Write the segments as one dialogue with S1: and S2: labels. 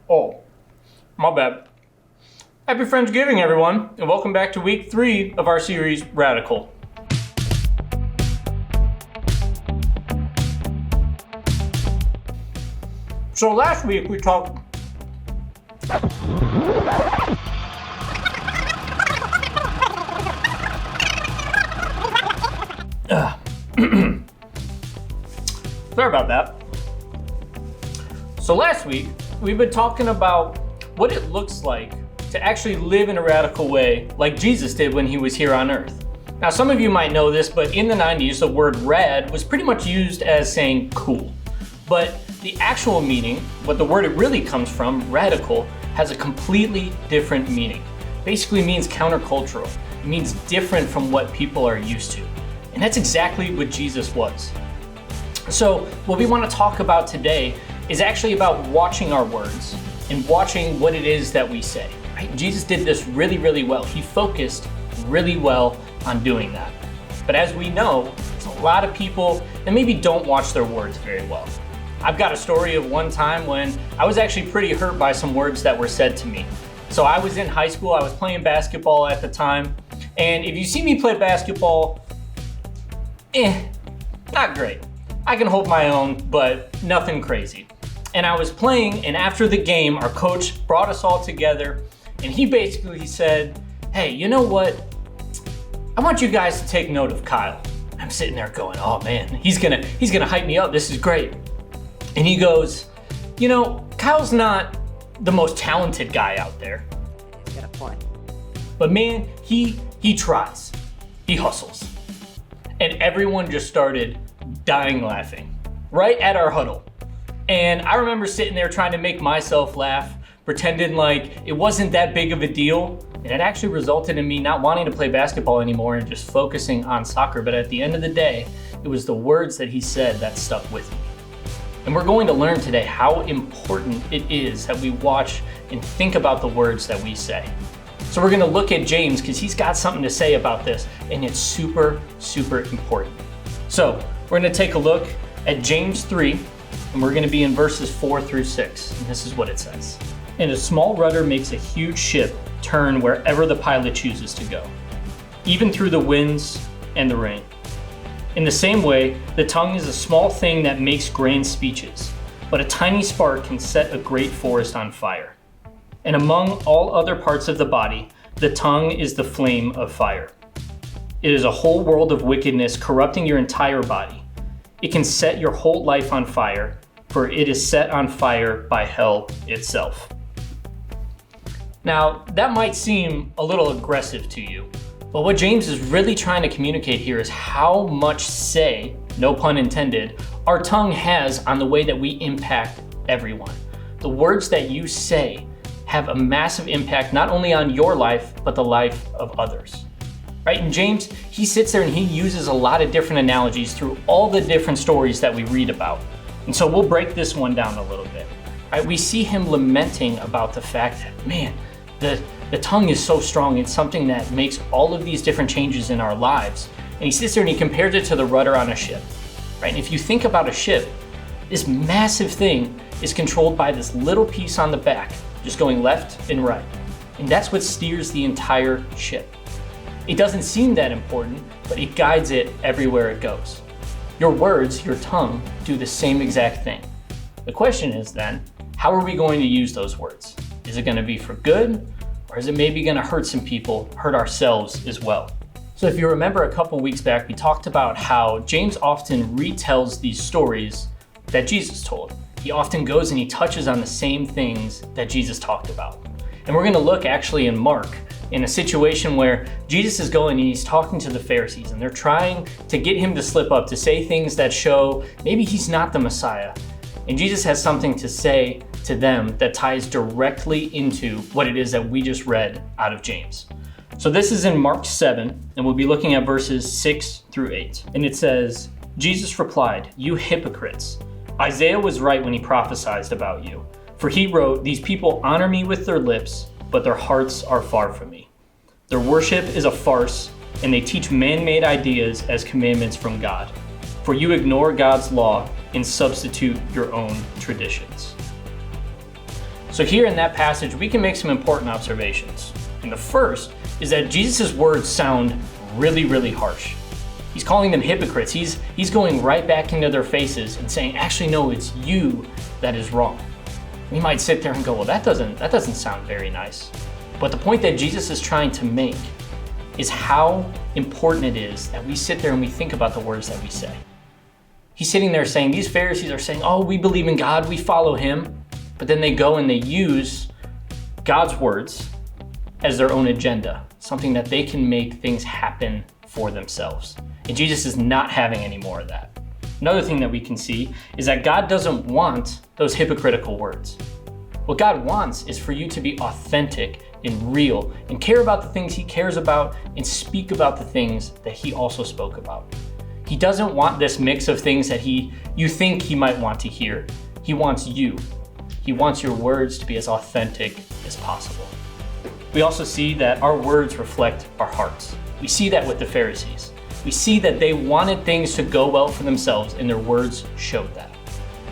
S1: Oh, my bad. Happy Friendsgiving, everyone, and welcome back to week 3 of our series, Radical. So last week we talked... Sorry about that. So last week, we've been talking about what it looks like to actually live in a radical way like Jesus did when he was here on earth. Now, some of you might know this, but in the 90s, the word rad was pretty much used as saying cool. But the actual meaning, what the word it really comes from, radical, has a completely different meaning. Basically means countercultural. It means different from what people are used to. And that's exactly what Jesus was. So what we want to talk about today is actually about watching our words and watching what it is that we say. Right? Jesus did this really, really well. He focused really well on doing that. But as we know, there's a lot of people that maybe don't watch their words very well. I've got a story of one time when I was actually pretty hurt by some words that were said to me. So I was in high school, I was playing basketball at the time, and if you see me play basketball, not great. I can hold my own, but nothing crazy. And I was playing, and after the game, our coach brought us all together, and he basically said, hey, you know what? I want you guys to take note of Kyle. I'm sitting there going, oh man, he's gonna hype me up, this is great. And he goes, you know, Kyle's not the most talented guy out there.
S2: He's got a point.
S1: But man, he tries, he hustles. And everyone just started dying laughing right at our huddle. And I remember sitting there trying to make myself laugh, pretending like it wasn't that big of a deal. And it actually resulted in me not wanting to play basketball anymore and just focusing on soccer. But at the end of the day, it was the words that he said that stuck with me. And we're going to learn today how important it is that we watch and think about the words that we say. So we're gonna look at James because he's got something to say about this, and it's super, super important. So we're gonna take a look at James 3, and we're gonna be in verses 4 through 6. And this is what it says. And a small rudder makes a huge ship turn wherever the pilot chooses to go, even through the winds and the rain. In the same way, the tongue is a small thing that makes grand speeches, but a tiny spark can set a great forest on fire. And among all other parts of the body, the tongue is the flame of fire. It is a whole world of wickedness corrupting your entire body. It can set your whole life on fire, for it is set on fire by hell itself. Now, that might seem a little aggressive to you, but what James is really trying to communicate here is how much say, no pun intended, our tongue has on the way that we impact everyone. The words that you say have a massive impact not only on your life, but the life of others. Right? And James, he sits there and he uses a lot of different analogies through all the different stories that we read about. And so we'll break this one down a little bit. Right? We see him lamenting about the fact that, man, the tongue is so strong. It's something that makes all of these different changes in our lives. And he sits there and he compares it to the rudder on a ship. Right? And if you think about a ship, this massive thing is controlled by this little piece on the back, just going left and right. And that's what steers the entire ship. It doesn't seem that important, but it guides it everywhere it goes. Your words, your tongue, do the same exact thing. The question is then, how are we going to use those words? Is it going to be for good, or is it maybe going to hurt some people, hurt ourselves as well? So if you remember a couple weeks back, we talked about how James often retells these stories that Jesus told. He often goes and he touches on the same things that Jesus talked about. And we're going to look actually in Mark in a situation where Jesus is going and he's talking to the Pharisees, and they're trying to get him to slip up, to say things that show maybe he's not the Messiah. And Jesus has something to say to them that ties directly into what it is that we just read out of James. So this is in Mark 7, and we'll be looking at verses 6 through 8. And it says, Jesus replied, "You hypocrites! Isaiah was right when he prophesied about you. For he wrote, 'These people honor me with their lips, but their hearts are far from me. Their worship is a farce, and they teach man-made ideas as commandments from God. For you ignore God's law and substitute your own traditions.'" So here in that passage, we can make some important observations. And the first is that Jesus' words sound really, really harsh. He's calling them hypocrites. He's going right back into their faces and saying, actually, no, it's you that is wrong. We might sit there and go, well, that doesn't sound very nice. But the point that Jesus is trying to make is how important it is that we sit there and we think about the words that we say. He's sitting there saying, these Pharisees are saying, oh, we believe in God, we follow him. But then they go and they use God's words as their own agenda, something that they can make things happen for themselves. And Jesus is not having any more of that. Another thing that we can see is that God doesn't want those hypocritical words. What God wants is for you to be authentic and real and care about the things he cares about and speak about the things that he also spoke about. He doesn't want this mix of things that you think he might want to hear. He wants you. He wants your words to be as authentic as possible. We also see that our words reflect our hearts. We see that with the Pharisees. We see that they wanted things to go well for themselves, and their words showed that.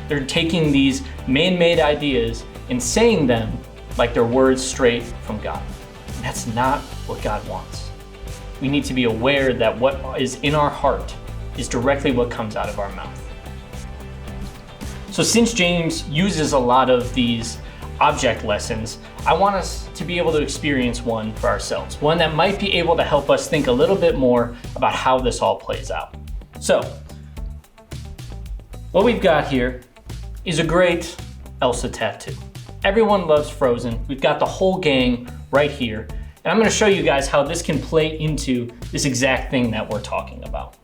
S1: They're taking these man-made ideas and saying them like they're words straight from God. And that's not what God wants. We need to be aware that what is in our heart is directly what comes out of our mouth. So since James uses a lot of these object lessons, I want us to be able to experience one for ourselves, one that might be able to help us think a little bit more about how this all plays out. So, what we've got here is a great Elsa tattoo. Everyone loves Frozen. We've got the whole gang right here. And I'm gonna show you guys how this can play into this exact thing that we're talking about.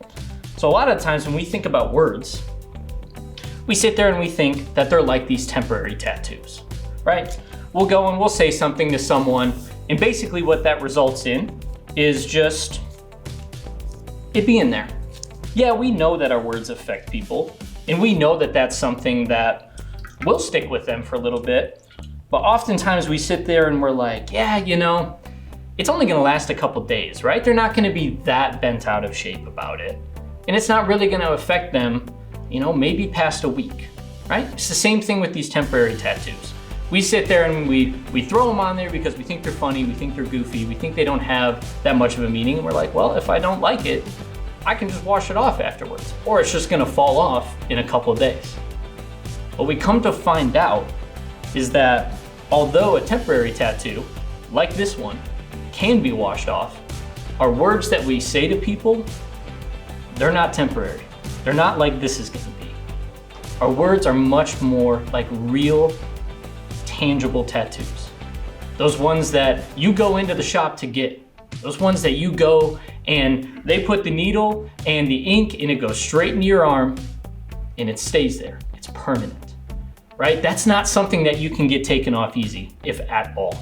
S1: So a lot of times when we think about words, we sit there and we think that they're like these temporary tattoos, right? We'll go and we'll say something to someone, and basically what that results in is just it being there. Yeah, we know that our words affect people, and we know that that's something that will stick with them for a little bit, but oftentimes we sit there and we're like, yeah, it's only gonna last a couple days, right? They're not gonna be that bent out of shape about it, and it's not really gonna affect them, maybe past a week, right? It's the same thing with these temporary tattoos. We sit there and we throw them on there because we think they're funny, we think they're goofy, we think they don't have that much of a meaning, and we're like, well, if I don't like it, I can just wash it off afterwards, or it's just gonna fall off in a couple of days. What we come to find out is that although a temporary tattoo, like this one, can be washed off, our words that we say to people, they're not temporary. They're not like this is gonna be. Our words are much more like real, tangible tattoos. Those ones that you go into the shop to get. Those ones that you go and they put the needle and the ink and it goes straight into your arm and it stays there. It's permanent, right? That's not something that you can get taken off easy, if at all.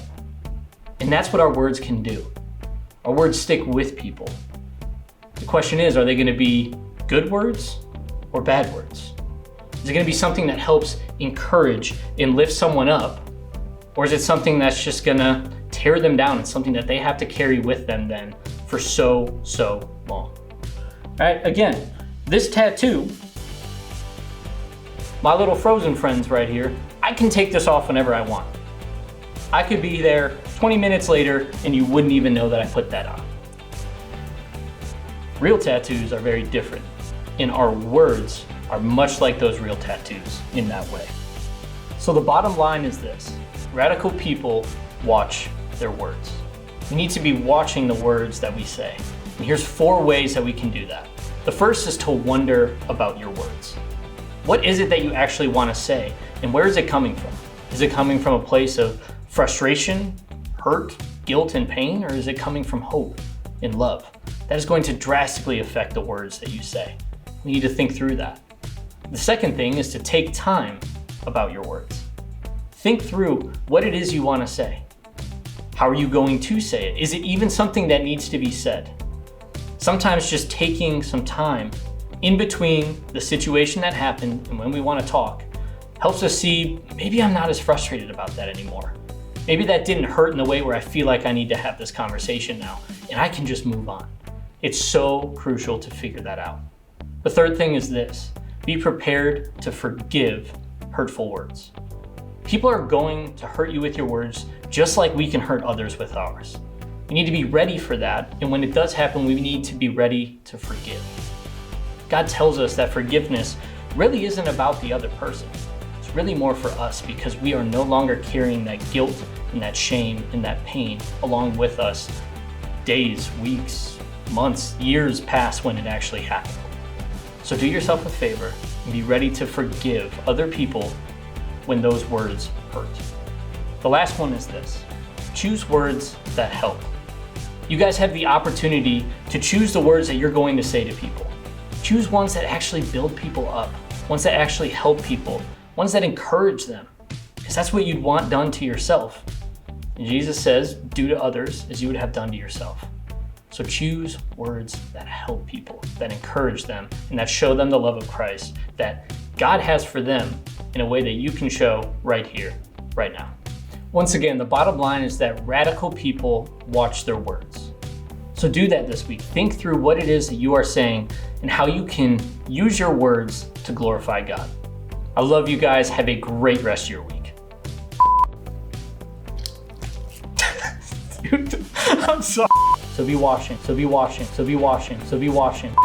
S1: And that's what our words can do. Our words stick with people. The question is, are they gonna be good words or bad words? Is it gonna be something that helps encourage and lift someone up? Or is it something that's just gonna tear them down and something that they have to carry with them then for so long? All right, again, this tattoo, my little Frozen friends right here, I can take this off whenever I want. I could be there 20 minutes later and you wouldn't even know that I put that on. Real tattoos are very different, and our words are much like those real tattoos in that way. So the bottom line is this: radical people watch their words. We need to be watching the words that we say. And here's 4 ways that we can do that. The first is to wonder about your words. What is it that you actually want to say, and where is it coming from? Is it coming from a place of frustration, hurt, guilt, and pain, or is it coming from hope and love? That is going to drastically affect the words that you say. We need to think through that. The second thing is to take time about your words. Think through what it is you want to say. How are you going to say it? Is it even something that needs to be said? Sometimes just taking some time in between the situation that happened and when we want to talk helps us see, maybe I'm not as frustrated about that anymore. Maybe that didn't hurt in the way where I feel like I need to have this conversation now, and I can just move on. It's so crucial to figure that out. The third thing is this: be prepared to forgive hurtful words. People are going to hurt you with your words just like we can hurt others with ours. We need to be ready for that, and when it does happen, we need to be ready to forgive. God tells us that forgiveness really isn't about the other person. It's really more for us because we are no longer carrying that guilt and that shame and that pain along with us. Days, weeks, months, years pass when it actually happened. So do yourself a favor and be ready to forgive other people when those words hurt. The last one is this: choose words that help. You guys have the opportunity to choose the words that you're going to say to people. Choose ones that actually build people up, ones that actually help people, ones that encourage them, because that's what you'd want done to yourself. And Jesus says, do to others as you would have done to yourself. So choose words that help people, that encourage them, and that show them the love of Christ that God has for them in a way that you can show right here, right now. Once again, the bottom line is that radical people watch their words. So do that this week. Think through what it is that you are saying and how you can use your words to glorify God. I love you guys. Have a great rest of your week. Dude, I'm sorry. So be washing, so be washing, so be washing, so be washing.